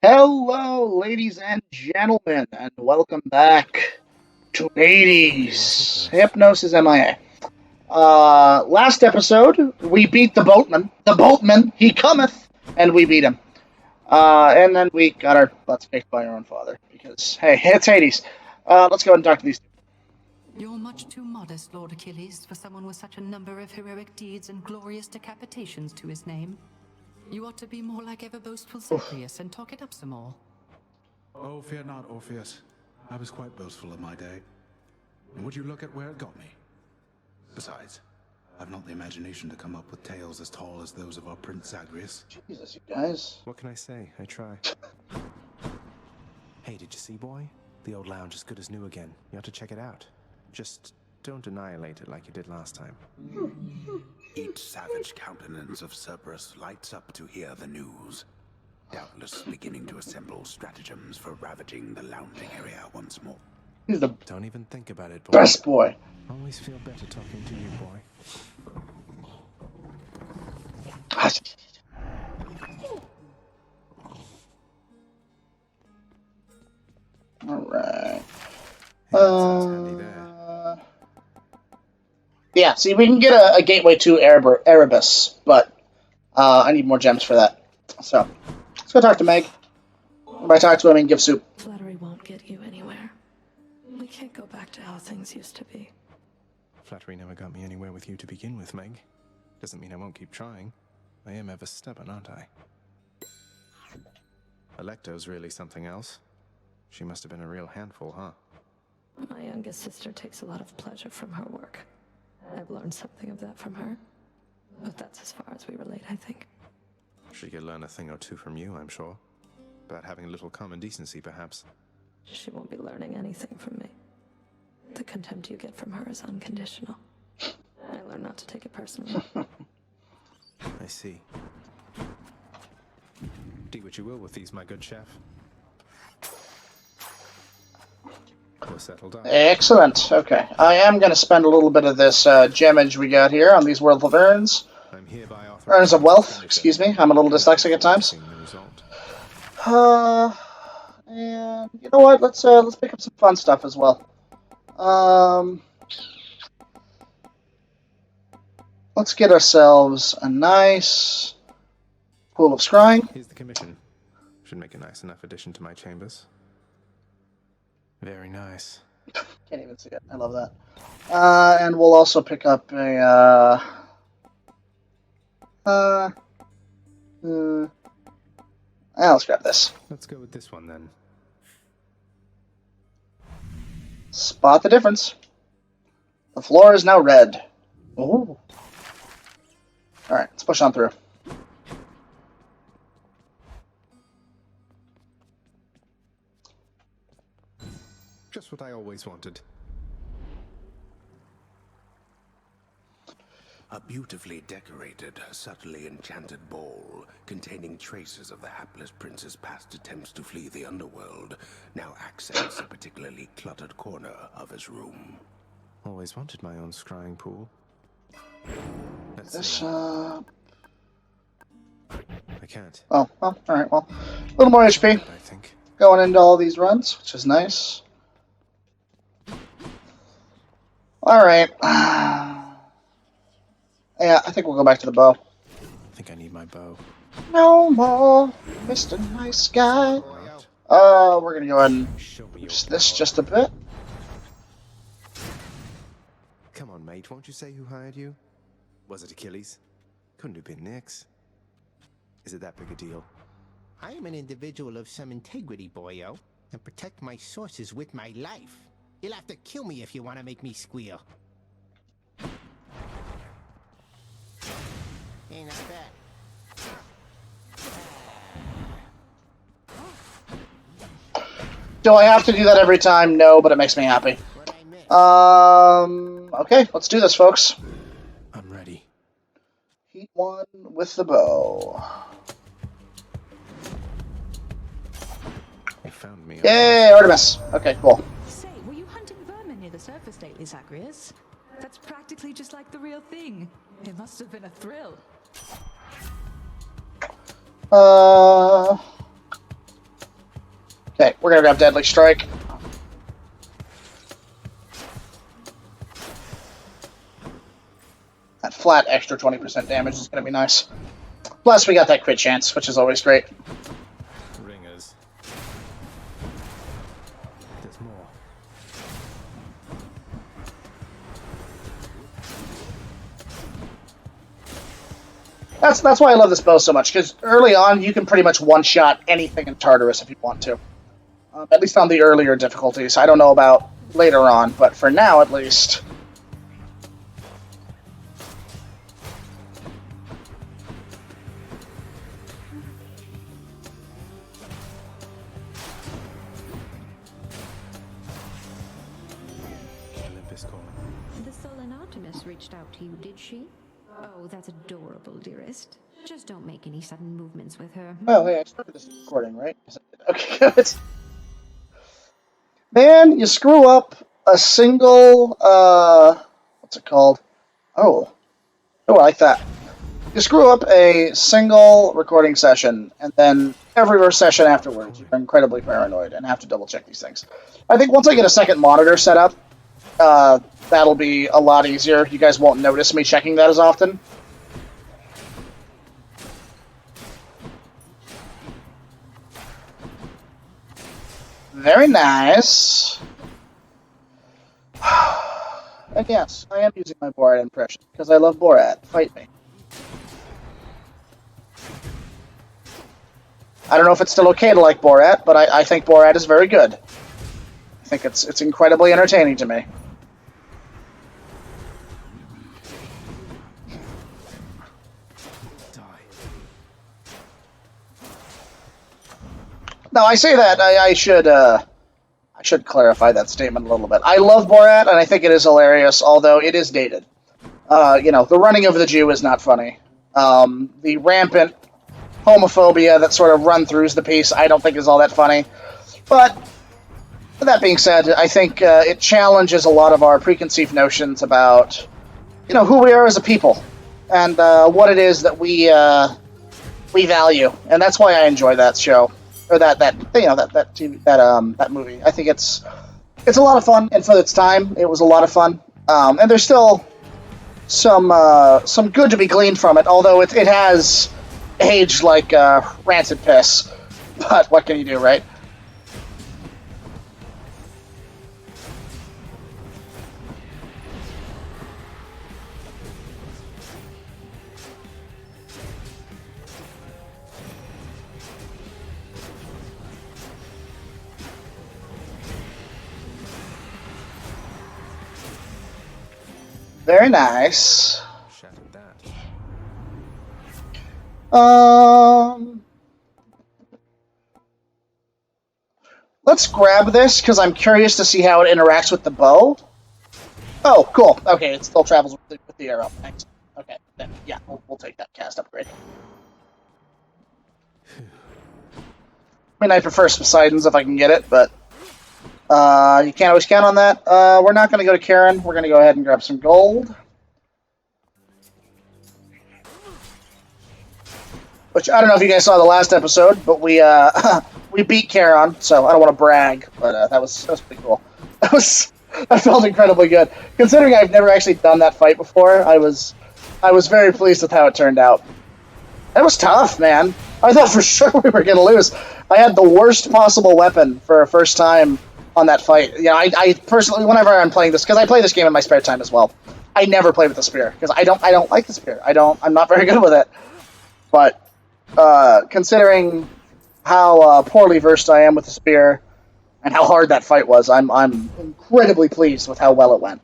Hello, ladies and gentlemen, and welcome back to Hades. Hypnosis MIA. Last episode, we beat the boatman. The boatman, he cometh, and we beat him. And then we got our butts kicked by our own father, because, hey, it's Hades. Let's go ahead and talk to these two. You're much too modest, Lord Achilles, for someone with such a number of heroic deeds and glorious decapitations to his name. You ought to be more like ever-boastful Zagreus and talk it up some more. Oh, fear not, Orpheus. I was quite boastful in my day. And would you look at where it got me? Besides, I've not the imagination to come up with tales as tall as those of our Prince Zagreus. Jesus, you guys. What can I say? I try. Hey, did you see, boy? The old lounge is good as new again. You have to check it out. Just don't annihilate it like you did last time. Each savage countenance of Cerberus lights up to hear the news, doubtless beginning to assemble stratagems for ravaging the lounging area once more. He's the Don't even think about it, boy. best boy. Always feel better talking to you, boy. Alright. Yeah, that sounds handy there. Yeah, see, we can get a gateway to Erebus, but I need more gems for that. So, let's go talk to Meg. By talk to him, I mean give soup. Flattery won't get you anywhere. We can't go back to how things used to be. Flattery never got me anywhere with you to begin with, Meg. Doesn't mean I won't keep trying. I am ever stubborn, aren't I? Alecto's really something else. She must have been a real handful, huh? My youngest sister takes a lot of pleasure from her work. I've learned something of that from her. But that's as far as we relate, I think. She could learn a thing or two from you, I'm sure. About having a little common decency, perhaps. She won't be learning anything from me. The contempt you get from her is unconditional. I learned not to take it personally. I see. Do what you will with these, my good chef. We're settled up. Excellent. Okay, I am going to spend a little bit of this gemage we got here on these World of Urns. I'm hereby Urns of Wealth, excuse me. I'm a little dyslexic at times. And you know what? Let's pick up some fun stuff as well. Let's get ourselves a nice pool of scrying. Here's the commission. Should make a nice enough addition to my chambers. Very nice. Can't even see it. I love that. And we'll also pick up a let's grab this. Let's go with this one then. Spot the difference. The floor is now red. Ooh. Alright, let's push on through. Just what I always wanted. A beautifully decorated, subtly enchanted ball containing traces of the hapless prince's past attempts to flee the underworld now accents a particularly cluttered corner of his room. Always wanted my own scrying pool. Let's This, see. I can't. Oh, well, alright, well. A little more HP. I think. Going into all these runs, which is nice. Alright. Yeah, I think we'll go back to the bow. I think I need my bow. No more, Mr. Nice Guy. We're gonna go ahead and use this just a bit. Come on, mate, won't you say who hired you? Was it Achilles? Couldn't have been Nyx. Is it that big a deal? I am an individual of some integrity, boyo, and protect my sources with my life. You'll have to kill me if you want to make me squeal. Hey, not bad. Do I have to do that every time? No, but it makes me happy. Okay, let's do this, folks. I'm ready. Heat one with the bow. You found me. Yay, Artemis. Okay, cool. Say, were you hunting vermin near the surface lately, Zagreus? That's practically just like the real thing. It must have been a thrill. Okay, we're gonna grab Deadly Strike. That flat extra 20% damage is gonna be nice. Plus, we got that crit chance, which is always great. Ringers. There's more. That's why I love this bow so much, because early on you can pretty much one-shot anything in Tartarus if you want to. At least on the earlier difficulties. I don't know about later on, but for now at least. Olympus calling. The Sullen Artemis reached out to you, did she? Oh, that's adorable, dearest. Just don't make any sudden movements with her. Oh, hey, I started this recording, right? Okay, good. Man, you screw up a single, what's it called? Oh, I like that. You screw up a single recording session, and then every session afterwards, you're incredibly paranoid and have to double-check these things. I think once I get a second monitor set up, that'll be a lot easier. You guys won't notice me checking that as often. Very nice. And yes, I am using my Borat impression, because I love Borat. Fight me. I don't know if it's still okay to like Borat, but I think Borat is very good. I think it's incredibly entertaining to me. Now, I say that, I should clarify that statement a little bit. I love Borat, and I think it is hilarious, although it is dated. You know, the running of the Jew is not funny. The rampant homophobia that sort of run-throughs the piece I don't think is all that funny. But, that being said, I think it challenges a lot of our preconceived notions about, you know, who we are as a people, and what it is that we value. And that's why I enjoy that show. Or that movie. I think it's a lot of fun, and for its time, it was a lot of fun. And there's still some good to be gleaned from it, although it has aged like rancid piss. But what can you do, right? Very nice. Shattered that. Let's grab this, because I'm curious to see how it interacts with the bow. Oh, cool. Okay, it still travels with the arrow. Thanks. Okay, then, yeah, we'll take that cast upgrade. I mean, I prefer Poseidon's if I can get it, but you can't always count on that. We're not going to go to Karen. We're going to go ahead and grab some gold. Which, I don't know if you guys saw the last episode, but we beat Karen, so I don't want to brag, but that was pretty cool. I felt incredibly good. Considering I've never actually done that fight before, I was very pleased with how it turned out. It was tough, man. I thought for sure we were going to lose. I had the worst possible weapon for a first time on that fight. You know, I personally, whenever I'm playing this, because I play this game in my spare time as well, I never play with the spear, because I don't like the spear. I'm not very good with it. But considering how poorly versed I am with the spear and how hard that fight was, I'm incredibly pleased with how well it went.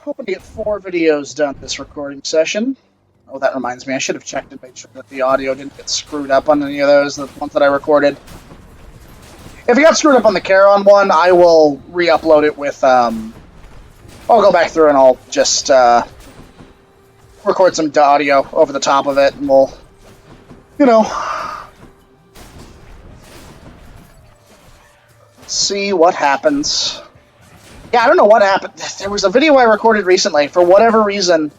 Hoping to get 4 videos done this recording session. Oh, that reminds me, I should have checked and made sure that the audio didn't get screwed up on any of those, the ones that I recorded. If it got screwed up on the Charon one, I will re-upload it with, I'll go back through and I'll just, record some audio over the top of it, and we'll, you know, see what happens. Yeah, I don't know what happened. There was a video I recorded recently. For whatever reason,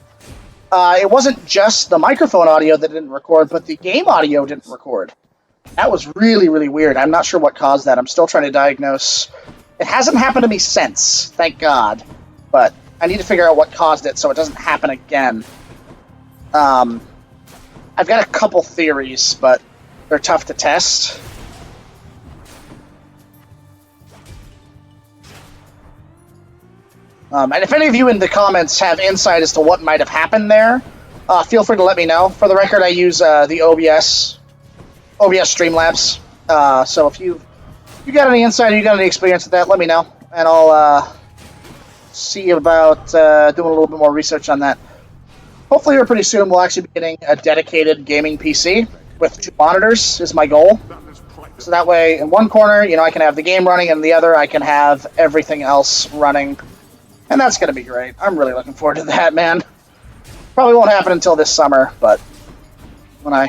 it wasn't just the microphone audio that didn't record, but the game audio didn't record. That was really, really weird. I'm not sure what caused that. I'm still trying to diagnose. It hasn't happened to me since, thank God. But I need to figure out what caused it so it doesn't happen again. I've got a couple theories, but they're tough to test. And if any of you in the comments have insight as to what might have happened there, feel free to let me know. For the record, I use the OBS Streamlabs. So if you got any insight or you got any experience with that, let me know. And I'll see about doing a little bit more research on that. Hopefully here pretty soon we'll actually be getting a dedicated gaming PC with 2 monitors is my goal. So that way in one corner, you know, I can have the game running, and in the other I can have everything else running. And that's going to be great. I'm really looking forward to that, man. Probably won't happen until this summer, but when I'm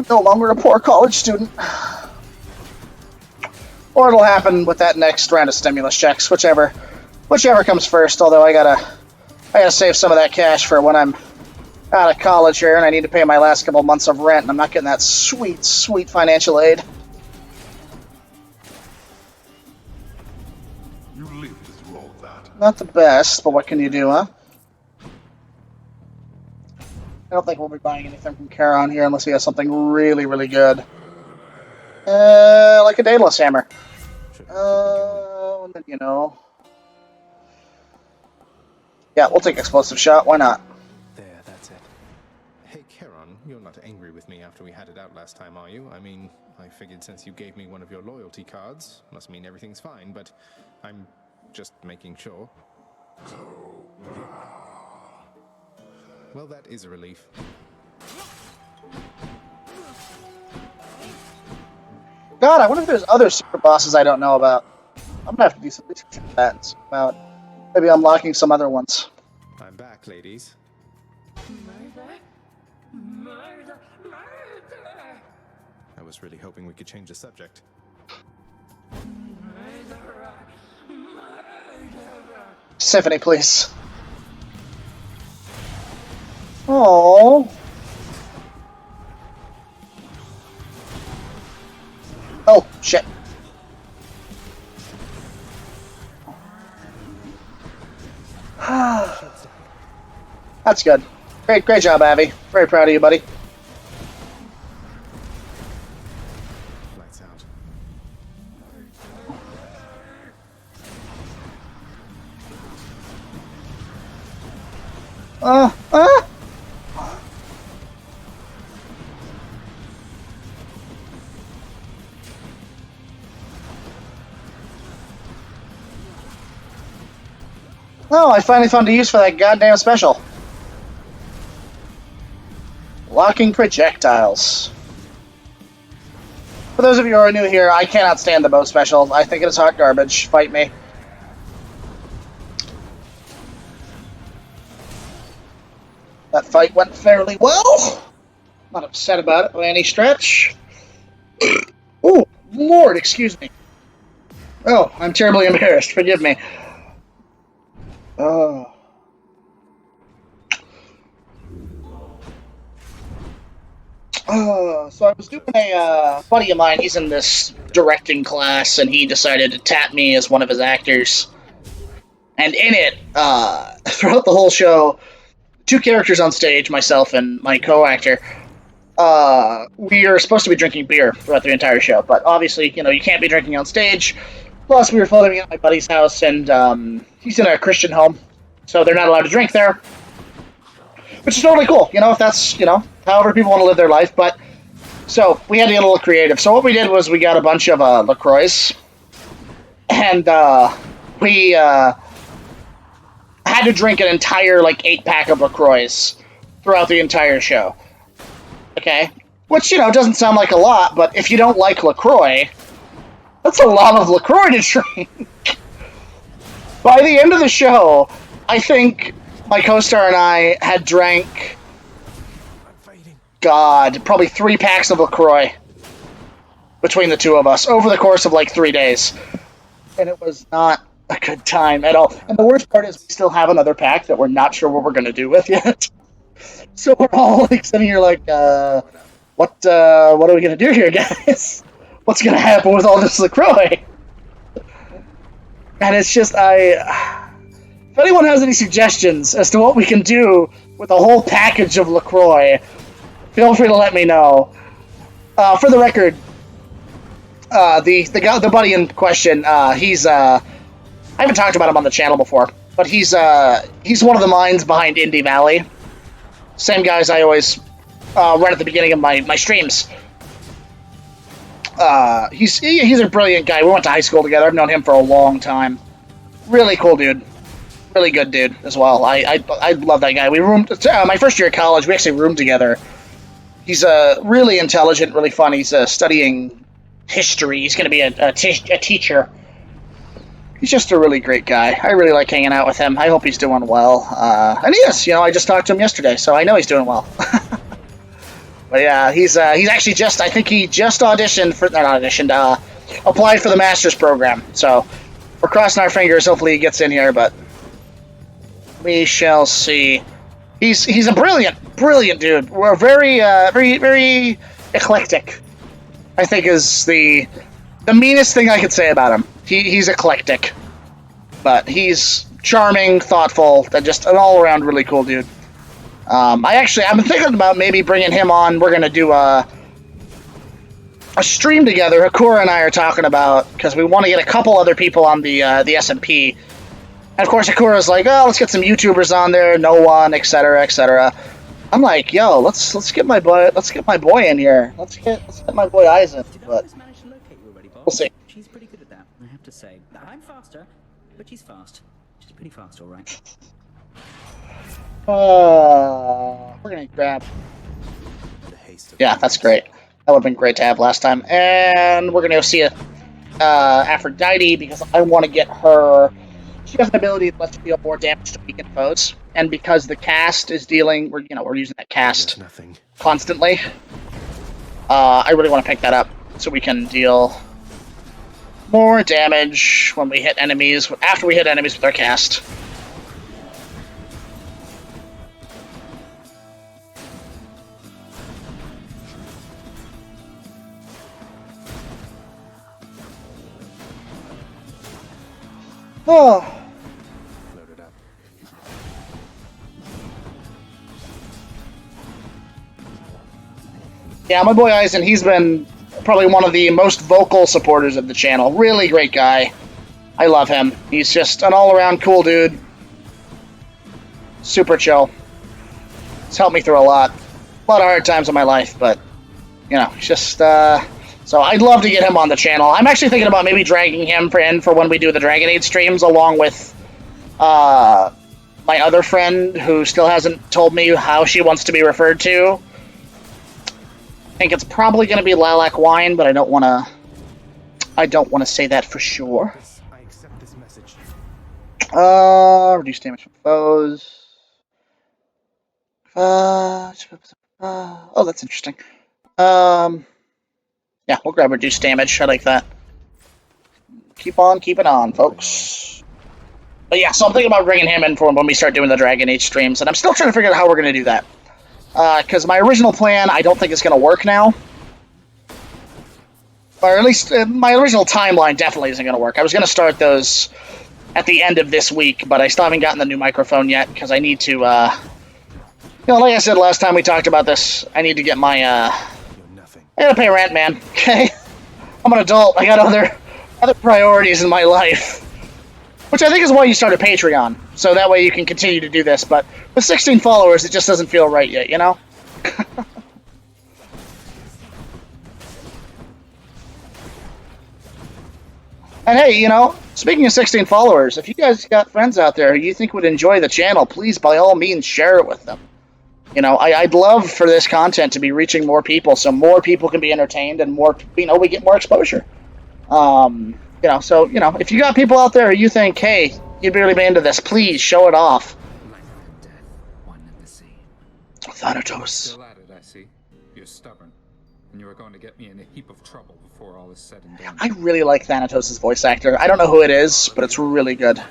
no longer a poor college student. Or it'll happen with that next round of stimulus checks, whichever comes first, although I gotta save some of that cash for when I'm out of college here and I need to pay my last couple months of rent, and I'm not getting that sweet, sweet financial aid. You lived through all that. Not the best, but what can you do, huh? I don't think we'll be buying anything from Charon here unless he has something really, really good. Like a Daedalus Hammer. And then, you know... Yeah, we'll take Explosive Shot, why not? There, that's it. Hey, Charon, you're not angry with me after we had it out last time, are you? I mean, I figured since you gave me one of your loyalty cards, must mean everything's fine, but I'm just making sure. Well, that is a relief. God, I wonder if there's other super bosses I don't know about. I'm gonna have to do some research on that and see about maybe unlocking some other ones. I'm back, ladies. I was really hoping we could change the subject. Symphony, please. Oh. Oh, shit. That's good. Great job, Abby. Very proud of you, buddy. Lights out. Oh, I finally found a use for that goddamn special. Locking projectiles. For those of you who are new here, I cannot stand the bow special. I think it is hot garbage. Fight me. That fight went fairly well. Not upset about it by any stretch. Oh, Lord, excuse me. Oh, I'm terribly embarrassed. Forgive me. So I was doing a buddy of mine, he's in this directing class, and he decided to tap me as one of his actors. And in it, throughout the whole show, 2 characters on stage, myself and my co-actor, we are supposed to be drinking beer throughout the entire show, but obviously, you know, you can't be drinking on stage. Plus, we were floating at my buddy's house, and he's in a Christian home, so they're not allowed to drink there. Which is totally cool, you know, if that's, you know, however people want to live their life, but... So, we had to get a little creative. So what we did was we got a bunch of LaCroix, and we had to drink an entire, like, 8-pack of LaCroix throughout the entire show. Okay? Which, you know, doesn't sound like a lot, but if you don't like LaCroix, that's a lot of LaCroix to drink. By the end of the show, I think my co-star and I had drank, God, probably 3 packs of LaCroix. between the two of us over the course of like 3 days. And it was not a good time at all. And the worst part is we still have another pack that we're not sure what we're going to do with yet. So we're all like sitting here like, what are we going to do here, guys? What's going to happen with all this LaCroix? And it's just, if anyone has any suggestions as to what we can do with a whole package of LaCroix, feel free to let me know. For the record, the buddy in question, he's I haven't talked about him on the channel before, but he's one of the minds behind Indie Valley. Same guys I always run at the beginning of my streams. He's a brilliant guy. We went to high school together. I've known him for a long time. Really cool dude. Really good dude as well. I love that guy. We roomed my first year of college. We actually roomed together. He's really intelligent, really fun. He's studying history. He's going to be a teacher. He's just a really great guy. I really like hanging out with him. I hope he's doing well. And he is. I just talked to him yesterday, so I know he's doing well. But yeah, he's actually just, I think he just auditioned for, not auditioned, applied for the master's program. So we're crossing our fingers. Hopefully he gets in here, but we shall see. He's a brilliant dude. We're very eclectic, I think is the meanest thing I could say about him. He's eclectic, but he's charming, thoughtful, and just an all-around really cool dude. I've been thinking about maybe bringing him on. We're gonna do a stream together. Hakura and I are talking about, because we want to get a couple other people on the SMP. And of course, Hakura's like, oh, let's get some YouTubers on there, no one, etc., etc. I'm like, yo, let's get my boy in here. Let's get my boy Eisen. But we'll see. She's pretty good at that, I have to say. I'm faster, but she's fast. She's pretty fast, all right. We're gonna grab. Yeah, that's great. That would have been great to have last time. And we're gonna go see Aphrodite because I want to get her. She has an ability that lets her deal more damage to weakened foes, and because the cast is dealing, we're using that cast constantly. I really want to pick that up so we can deal more damage when we hit enemies after we hit enemies with our cast. Oh. Loaded up. Yeah, my boy Eisen, he's been probably one of the most vocal supporters of the channel. Really great guy. I love him. He's just an all-around cool dude. Super chill. He's helped me through a lot of hard times in my life, but, he's just, so I'd love to get him on the channel. I'm actually thinking about maybe dragging him in for when we do the Dragon Age streams, along with my other friend who still hasn't told me how she wants to be referred to. I think it's probably going to be Lilac Wine, but I don't want to say that for sure. I accept this message. Reduce damage from foes. Oh, that's interesting. Yeah, we'll grab reduced damage. I like that. Keep on keeping on, folks. But yeah, so I'm thinking about bringing him in for when we start doing the Dragon Age streams, and I'm still trying to figure out how we're going to do that. Because my original plan, I don't think it's going to work now. Or at least, my original timeline definitely isn't going to work. I was going to start those at the end of this week, but I still haven't gotten the new microphone yet, because I need to, like I said last time we talked about this, I need to get my, I gotta pay rent, man, okay? I'm an adult, I got other priorities in my life. Which I think is why you started Patreon, so that way you can continue to do this, but with 16 followers, it just doesn't feel right yet, you know? And hey, speaking of 16 followers, if you guys got friends out there who you think would enjoy the channel, please, by all means, share it with them. I'd love for this content to be reaching more people, so more people can be entertained and more, we get more exposure. If you got people out there who you think, hey, you'd really be into this, please show it off. Life and death, one and the same. Thanatos. Still at it, I see. You're stubborn. and you are going to get me in a heap of trouble before all is said and done. I really like Thanatos' voice actor. I don't know who it is, but it's really good.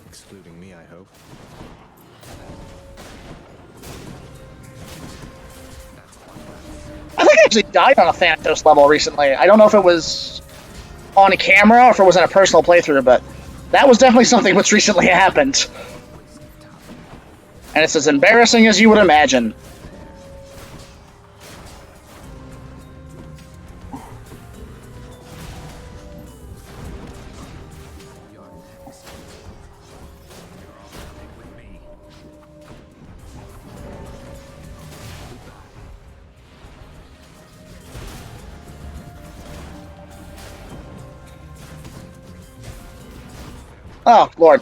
Excluding me, I hope. I think I actually died on a Thanatos level recently. I don't know if it was on camera or if it was in a personal playthrough, but that was definitely something that's recently happened. And it's as embarrassing as you would imagine. Oh, Lord.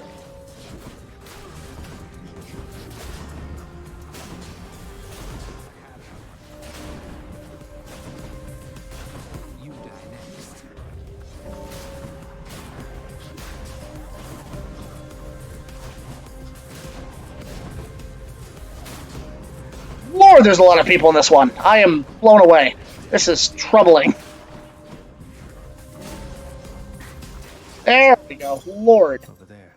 You die next. Lord, there's a lot of people in this one. I am blown away. This is troubling. There we go. Lord. Over there.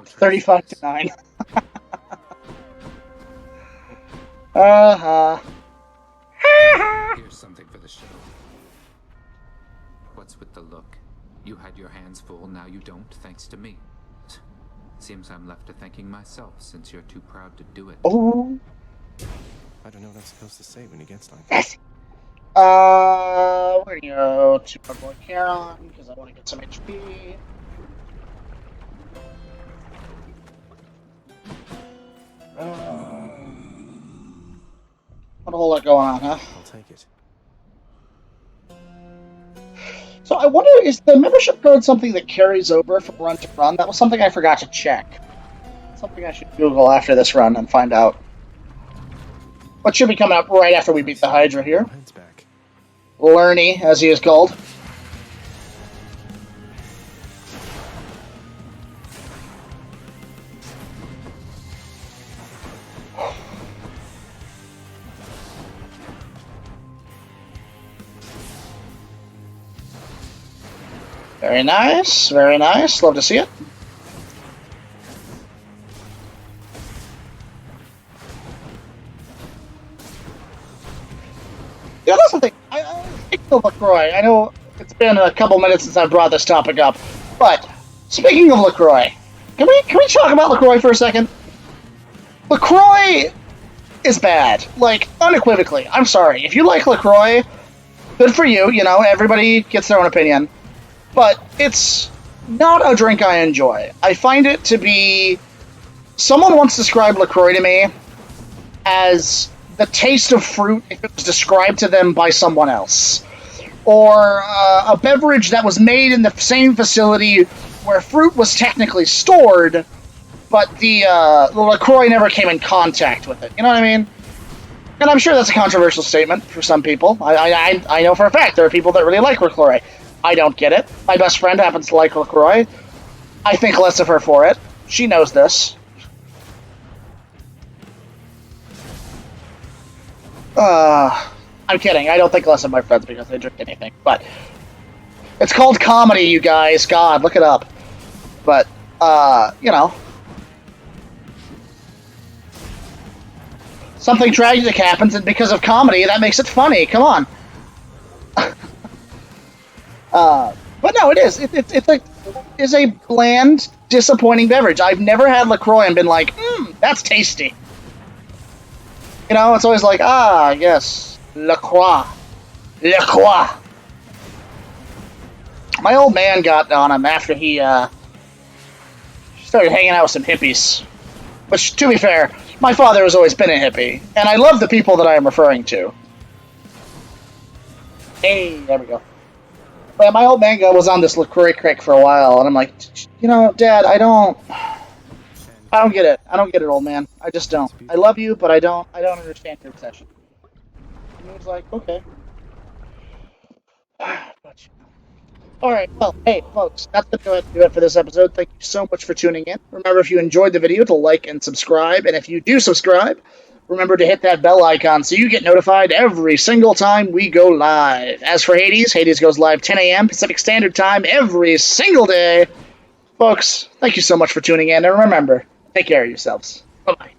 35 to 9. Uh-huh. Here's something for the show. What's with the look? You had your hands full, now you don't, thanks to me. Seems I'm left to thanking myself, since you're too proud to do it. Oh. I don't know what I'm supposed to say when he gets like that. We're gonna go to our boy Charon, because I want to get some HP. What a whole lot going on, huh? I'll take it. So I wonder, is the membership code something that carries over from run to run? That was something I forgot to check. Something I should Google after this run and find out. What should be coming up right after we beat the Hydra here? Lerny, as he is called. Very nice, very nice. Love to see it. Yeah, that's the thing. I speaking of LaCroix, I know it's been a couple minutes since I brought this topic up, but speaking of LaCroix, can we talk about LaCroix for a second? LaCroix is bad, like unequivocally. I'm sorry. If you like LaCroix, good for you. You know, everybody gets their own opinion, but it's not a drink I enjoy. I find it to be. Someone once described LaCroix to me as the taste of fruit if it was described to them by someone else. Or a beverage that was made in the same facility where fruit was technically stored, but the LaCroix never came in contact with it. You know what I mean? And I'm sure that's a controversial statement for some people. I know for a fact there are people that really like LaCroix. I don't get it. My best friend happens to like LaCroix. I think less of her for it. She knows this. I'm kidding. I don't think less of my friends because they drink anything. But it's called comedy, you guys. God, look it up. But, you know. Something tragic happens, and because of comedy, that makes it funny. Come on. But no, it is. It's a bland, disappointing beverage. I've never had LaCroix and been like, that's tasty. You know, it's always like, ah, yes, LaCroix. LaCroix. My old man got on him after he started hanging out with some hippies. Which, to be fair, my father has always been a hippie, and I love the people that I am referring to. Hey, there we go. But my old man was on this LaCroix kick for a while, and I'm like, you know, Dad, I don't get it. I don't get it, old man. I just don't. I love you, but I don't understand your obsession. And he was like, okay. Alright, well, hey, folks, that's going to do it for this episode. Thank you so much for tuning in. Remember, if you enjoyed the video, to like and subscribe, and if you do subscribe, Remember to hit that bell icon so you get notified every single time we go live. As for Hades, Hades goes live 10 a.m. Pacific Standard Time every single day. Folks, thank you so much for tuning in, and remember, take care of yourselves. Bye-bye.